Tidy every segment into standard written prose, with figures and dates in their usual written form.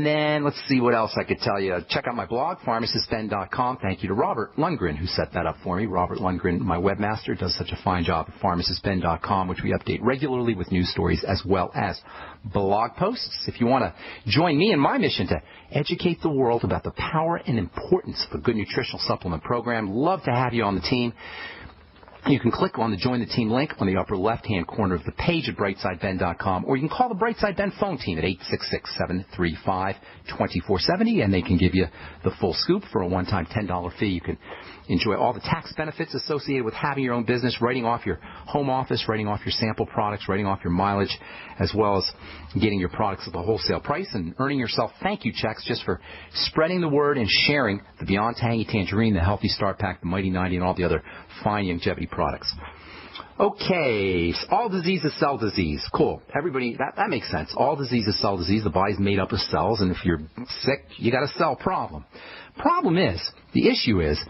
And then let's see what else I could tell you. Check out my blog, pharmacistben.com. Thank you to Robert Lundgren, who set that up for me. Robert Lundgren, my webmaster, does such a fine job at pharmacistben.com, which we update regularly with news stories as well as blog posts. If you want to join me in my mission to educate the world about the power and importance of a good nutritional supplement program, love to have you on the team. You can click on the Join the Team link on the upper left-hand corner of the page at brightsideben.com, or you can call the Brightside Ben phone team at 866-735-2470, and they can give you the full scoop for a one-time $10 fee. You can enjoy all the tax benefits associated with having your own business, writing off your home office, writing off your sample products, writing off your mileage, as well as getting your products at the wholesale price and earning yourself thank you checks just for spreading the word and sharing the Beyond Tangy Tangerine, the Healthy Start Pack, the Mighty 90, and all the other fine longevity products. Okay, all disease is cell disease. Cool. Everybody, that makes sense. All disease is cell disease. The body's made up of cells, and if you're sick, you got a cell problem. The issue is,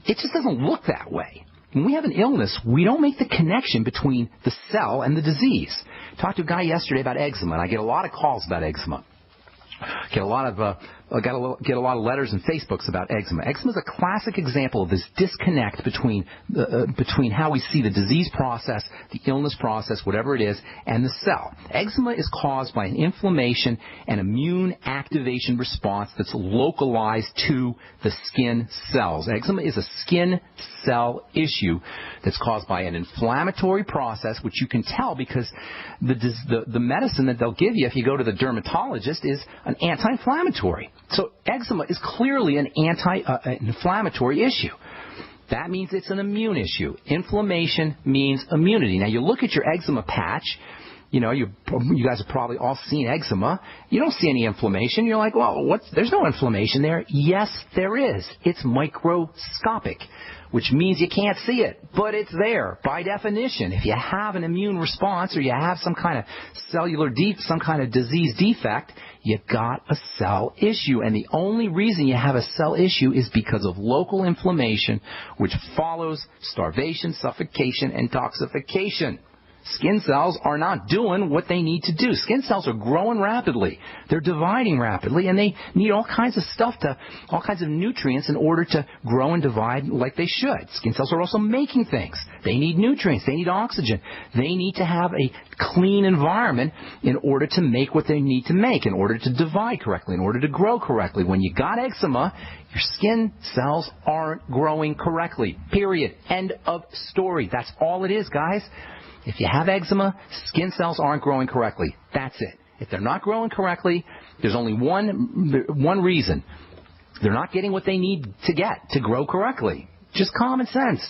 it just doesn't look that way. When we have an illness, we don't make the connection between the cell and the disease. I talked to a guy yesterday about eczema, and I get a lot of calls about eczema. Get a lot of letters and Facebooks about eczema. Eczema is a classic example of this disconnect between how we see the disease process, the illness process, whatever it is, and the cell. Eczema is caused by an inflammation and immune activation response that's localized to the skin cells. Eczema is a skin cell issue that's caused by an inflammatory process, which you can tell because the medicine that they'll give you if you go to the dermatologist is an anti-inflammatory. So eczema is clearly an anti-inflammatory issue. That means it's an immune issue. Inflammation means immunity. Now, you look at your eczema patch. You know, you guys have probably all seen eczema. You don't see any inflammation. You're like, well, there's no inflammation there. Yes, there is. It's microscopic, which means you can't see it, but it's there by definition. If you have an immune response or you have some kind of some kind of disease defect, you got a cell issue. And the only reason you have a cell issue is because of local inflammation, which follows starvation, suffocation, and toxification. Skin cells are not doing what they need to do. Skin cells are growing rapidly. They're dividing rapidly, and they need all kinds of all kinds of nutrients in order to grow and divide like they should. Skin cells are also making things. They need nutrients. They need oxygen. They need to have a clean environment in order to make what they need to make, in order to divide correctly, in order to grow correctly. When you got eczema, your skin cells aren't growing correctly. Period. End of story. That's all it is, guys. If you have eczema, skin cells aren't growing correctly. That's it. If they're not growing correctly, there's only one reason. They're not getting what they need to get to grow correctly. Just common sense.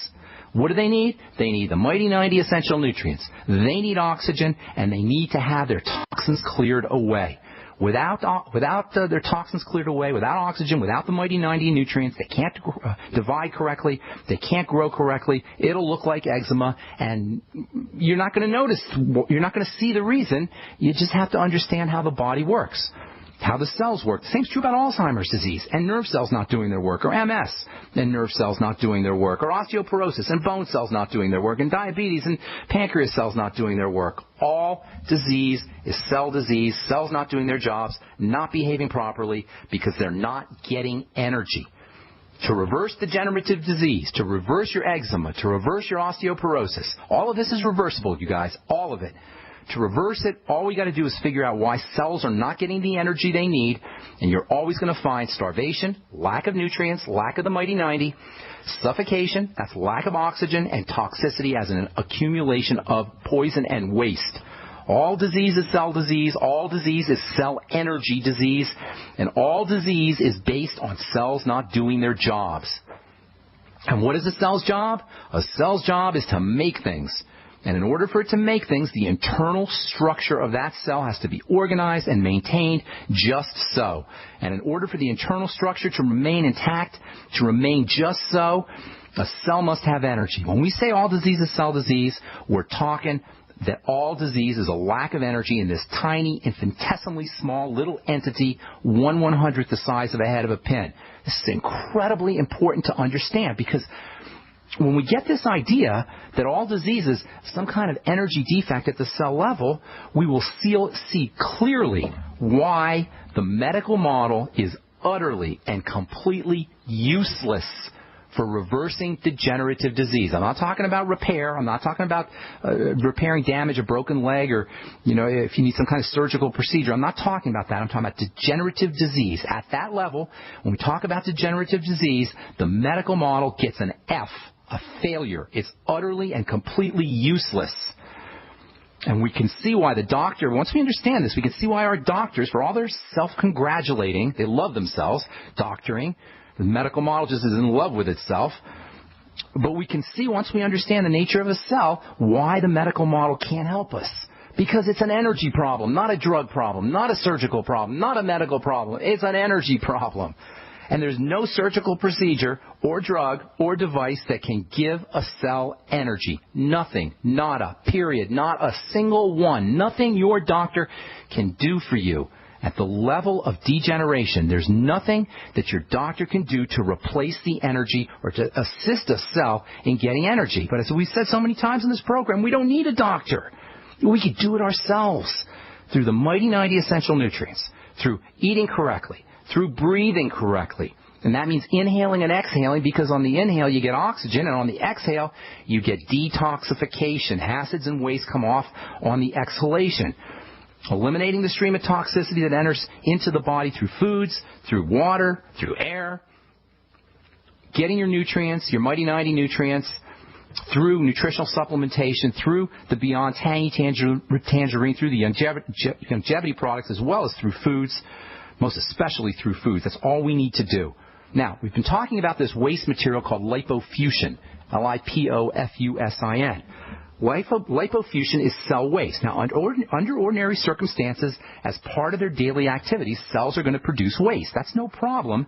What do they need? They need the Mighty 90 essential nutrients. They need oxygen, and they need to have their toxins cleared away. Without their toxins cleared away, without oxygen, without the Mighty 90 nutrients, they can't divide correctly, they can't grow correctly. It'll look like eczema, and you're not going to notice, you're not going to see the reason. You just have to understand how the body works, how the cells work. The same's true about Alzheimer's disease and nerve cells not doing their work, or MS and nerve cells not doing their work, or osteoporosis and bone cells not doing their work, and diabetes and pancreas cells not doing their work. All disease is cell disease, cells not doing their jobs, not behaving properly because they're not getting energy. To reverse degenerative disease, to reverse your eczema, to reverse your osteoporosis, all of this is reversible, you guys, all of it. To reverse it, all we got to do is figure out why cells are not getting the energy they need, and you're always going to find starvation, lack of nutrients, lack of the Mighty 90, suffocation, that's lack of oxygen, and toxicity as an accumulation of poison and waste. All disease is cell disease, all disease is cell energy disease, and all disease is based on cells not doing their jobs. And what is a cell's job? A cell's job is to make things. And in order for it to make things, the internal structure of that cell has to be organized and maintained just so. And in order for the internal structure to remain intact, to remain just so, a cell must have energy. When we say all disease is cell disease, we're talking that all disease is a lack of energy in this tiny, infinitesimally small little entity, 1/100th the size of a head of a pin. This is incredibly important to understand because when we get this idea that all disease is some kind of energy defect at the cell level, we will see clearly why The medical model is utterly and completely useless for reversing degenerative disease. I'm not talking about repair. I'm not talking about repairing damage, a broken leg, or, if you need some kind of surgical procedure. I'm not talking about that. I'm talking about degenerative disease. At that level, when we talk about degenerative disease, the medical model gets an F, a failure. It's utterly and completely useless. And we can see why the doctor, once we understand this, we can see why our doctors, for all their self-congratulating, they love themselves, doctoring, the medical model just is in love with itself. But we can see, once we understand the nature of a cell, why the medical model can't help us. Because it's an energy problem, not a drug problem, not a surgical problem, not a medical problem. It's an energy problem. And there's no surgical procedure or drug or device that can give a cell energy. Nothing. Nada. Period. Not a single one. Nothing your doctor can do for you. At the level of degeneration, there's nothing that your doctor can do to replace the energy or to assist a cell in getting energy. But as we said so many times in this program, we don't need a doctor. We can do it ourselves through the mighty 90 essential nutrients, through eating correctly, through breathing correctly. And that means inhaling and exhaling, because on the inhale you get oxygen, and on the exhale you get detoxification. Acids and waste come off on the exhalation. Eliminating the stream of toxicity that enters into the body through foods, through water, through air. Getting your nutrients, your mighty 90 nutrients, through nutritional supplementation, through the Beyond Tangy Tangerine, through the longevity products, as well as through foods, most especially through foods. That's all we need to do. Now, we've been talking about this waste material called lipofusin, Lipofusin. Lipofusin is cell waste. Now, under ordinary circumstances, as part of their daily activities, cells are going to produce waste. That's no problem.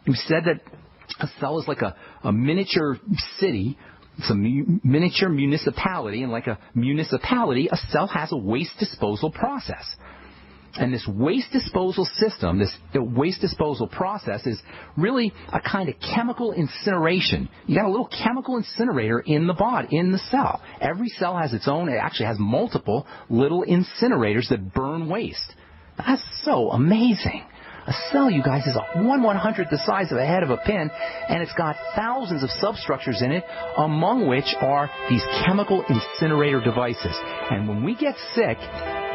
We said that a cell is like a miniature city. It's a miniature municipality, and like a municipality, a cell has a waste disposal process. And this waste disposal system, the waste disposal process, is really a kind of chemical incineration. You got a little chemical incinerator in the body, in the cell. Every cell has its own. It actually has multiple little incinerators that burn waste. That's so amazing. A cell, you guys, is a 1/100th the size of a head of a pin, and it's got thousands of substructures in it, among which are these chemical incinerator devices. And when we get sick,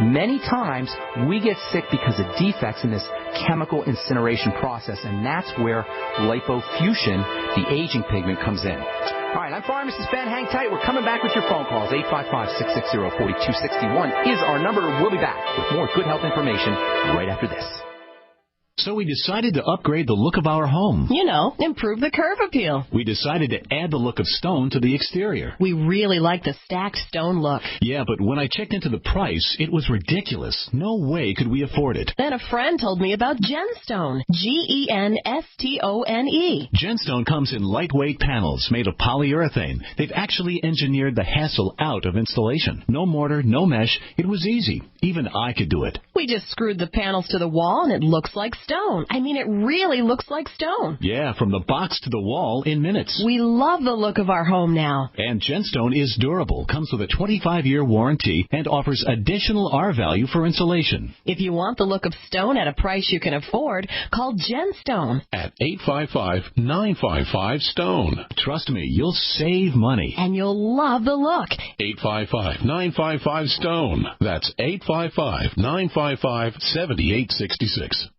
many times we get sick because of defects in this chemical incineration process, and that's where lipofusin, the aging pigment, comes in. All right, I'm Pharmacist Ben. Hang tight. We're coming back with your phone calls. 855-660-4261 is our number. We'll be back with more good health information right after this. So we decided to upgrade the look of our home. Improve the curb appeal. We decided to add the look of stone to the exterior. We really like the stacked stone look. Yeah, but when I checked into the price, it was ridiculous. No way could we afford it. Then a friend told me about Genstone. Genstone. Genstone comes in lightweight panels made of polyurethane. They've actually engineered the hassle out of installation. No mortar, no mesh. It was easy. Even I could do it. We just screwed the panels to the wall and it looks like stone. I mean, it really looks like stone. Yeah, from the box to the wall in minutes. We love the look of our home now. And Genstone is durable, comes with a 25-year warranty, and offers additional R value for insulation. If you want the look of stone at a price you can afford, call Genstone at 855-955-STONE. Trust me, you'll save money. And you'll love the look. 855-955-STONE. That's 855-955-7866.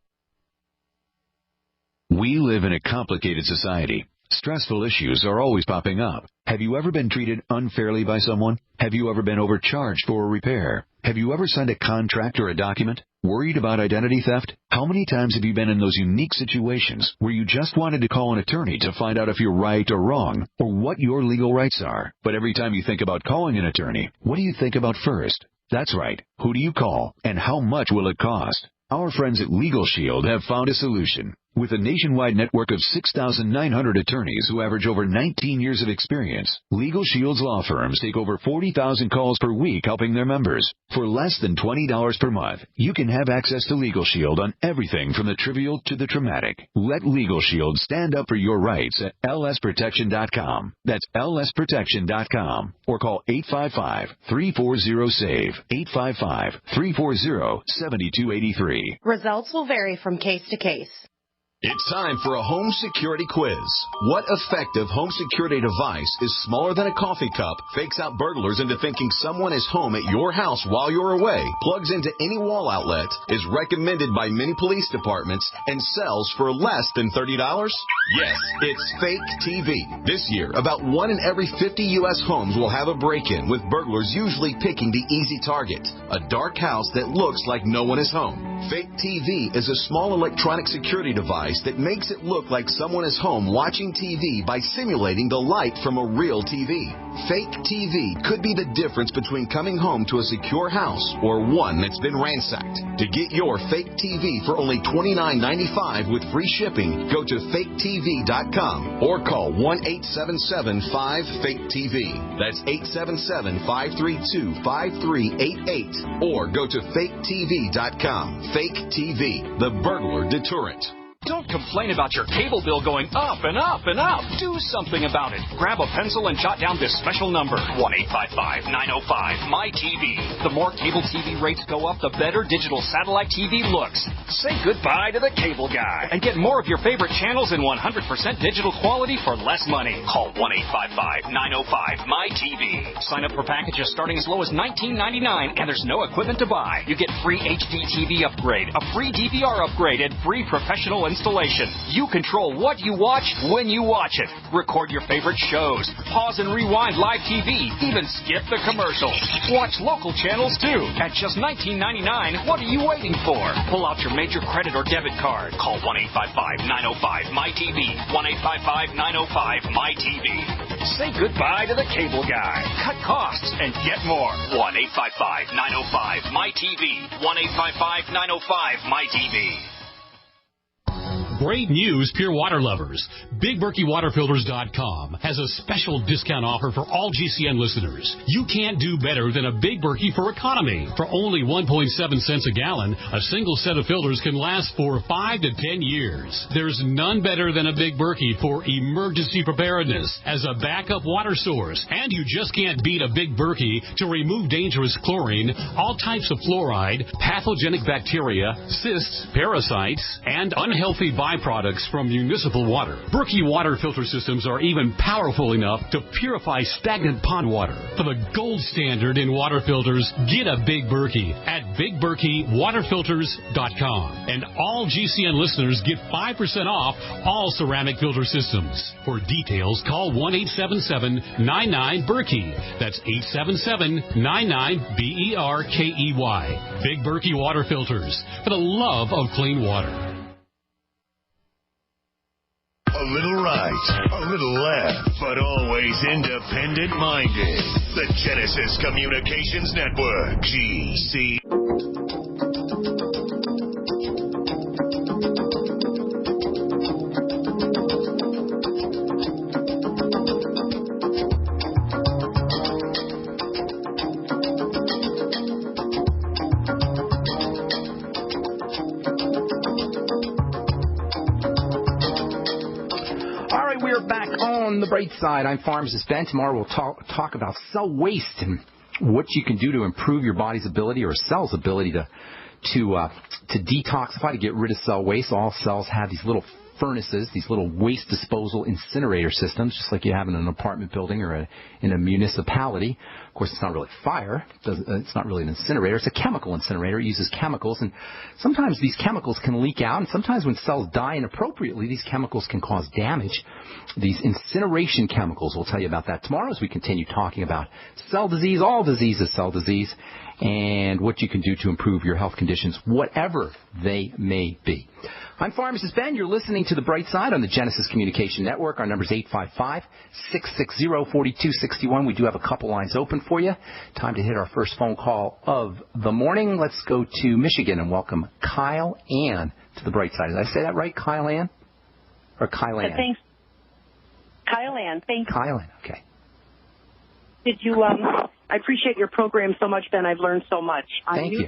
We live in a complicated society. Stressful issues are always popping up. Have you ever been treated unfairly by someone? Have you ever been overcharged for a repair? Have you ever signed a contract or a document? Worried about identity theft? How many times have you been in those unique situations where you just wanted to call an attorney to find out if you're right or wrong, or what your legal rights are? But every time you think about calling an attorney, what do you think about first? That's right. Who do you call, and how much will it cost? Our friends at Legal Shield have found a solution. With a nationwide network of 6,900 attorneys who average over 19 years of experience, Legal Shield's law firms take over 40,000 calls per week helping their members. For less than $20 per month, you can have access to Legal Shield on everything from the trivial to the traumatic. Let Legal Shield stand up for your rights at lsprotection.com. That's lsprotection.com. Or call 855-340-SAVE, 855-340-7283. Results will vary from case to case. It's time for a home security quiz. What effective home security device is smaller than a coffee cup, fakes out burglars into thinking someone is home at your house while you're away, plugs into any wall outlet, is recommended by many police departments, and sells for less than $30? Yes, it's Fake TV. This year, about 1 in every 50 U.S. homes will have a break-in, with burglars usually picking the easy target, a dark house that looks like no one is home. Fake TV is a small electronic security device that makes it look like someone is home watching TV by simulating the light from a real TV. Fake TV could be the difference between coming home to a secure house or one that's been ransacked. To get your Fake TV for only $29.95 with free shipping, go to faketv.com or call 1-877-5-FAKE-TV. That's 877-532-5388 or go to faketv.com. Fake TV, the burglar deterrent. Don't complain about your cable bill going up and up and up. Do something about it. Grab a pencil and jot down this special number, 1-855-905-MY-TV. The more cable TV rates go up, the better digital satellite TV looks. Say goodbye to the cable guy and get more of your favorite channels in 100% digital quality for less money. Call 1-855-905-MY-TV. Sign up for packages starting as low as $19.99, and there's no equipment to buy. You get free HD TV upgrade, a free DVR upgrade, and free professional installation. You control what you watch when you watch it. Record your favorite shows. Pause and rewind live TV. Even skip the commercials. Watch local channels too. At just $19.99, what are you waiting for? Pull out your major credit or debit card. Call 1-855-905-MY-TV. 1-855-905-MY-TV. Say goodbye to the cable guy. Cut costs and get more. 1-855-905-MY-TV. 1-855-905-MY-TV. Great news, pure water lovers. BigBerkeyWaterFilters.com has a special discount offer for all GCN listeners. You can't do better than a Big Berkey for economy. For only 1.7 cents a gallon, a single set of filters can last for 5 to 10 years. There's none better than a Big Berkey for emergency preparedness as a backup water source. And you just can't beat a Big Berkey to remove dangerous chlorine, all types of fluoride, pathogenic bacteria, cysts, parasites, and unhealthy byproducts from municipal water. Berkey water filter systems are even powerful enough to purify stagnant pond water. For the gold standard in water filters, get a Big Berkey at BigBerkeyWaterFilters.com. And all GCN listeners get 5% off all ceramic filter systems. For details, call 1-877-99-BERKEY. That's 877-99-BERKEY. Big Berkey Water Filters, for the love of clean water. A little right, a little left, but always independent-minded. The Genesis Communications Network, GC. On the Brightside, I'm Pharmacist Ben. Tomorrow we'll talk about cell waste and what you can do to improve your body's ability or a cell's ability to detoxify, to get rid of cell waste. All cells have these little furnaces, these little waste disposal incinerator systems, just like you have in an apartment building or in a municipality. Of course, it's not really fire. It's not really an incinerator. It's a chemical incinerator. It uses chemicals, and sometimes these chemicals can leak out, and sometimes when cells die inappropriately, these chemicals can cause damage. These incineration chemicals, we'll tell you about that tomorrow as we continue talking about cell disease. All disease is cell disease, and what you can do to improve your health conditions, whatever they may be. I'm Pharmacist Ben. You're listening to The Bright Side on the Genesis Communication Network. Our number is 855-660-4261. We do have a couple lines open for you. Time to hit our first phone call of the morning. Let's go to Michigan and welcome Kyle Ann to the Brightside. Did I say that right, Kyle Ann? Or Kyle Ann? Thanks. Kyle Ann, thank you. Kyle Ann, okay. Did you, I appreciate your program so much, Ben. I've learned so much. Thank you.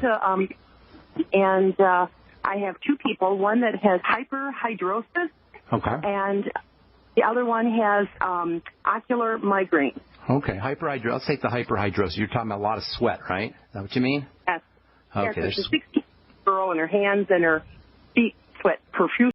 And I have two people, one that has hyperhidrosis. Okay. And the other one has ocular migraine. Okay, hyperhidrosis. Let's take the hyperhidrosis. You're talking about a lot of sweat, right? Is that what you mean? Yes. Okay. There's a 16-year-old girl, and her hands and her feet sweat profusely.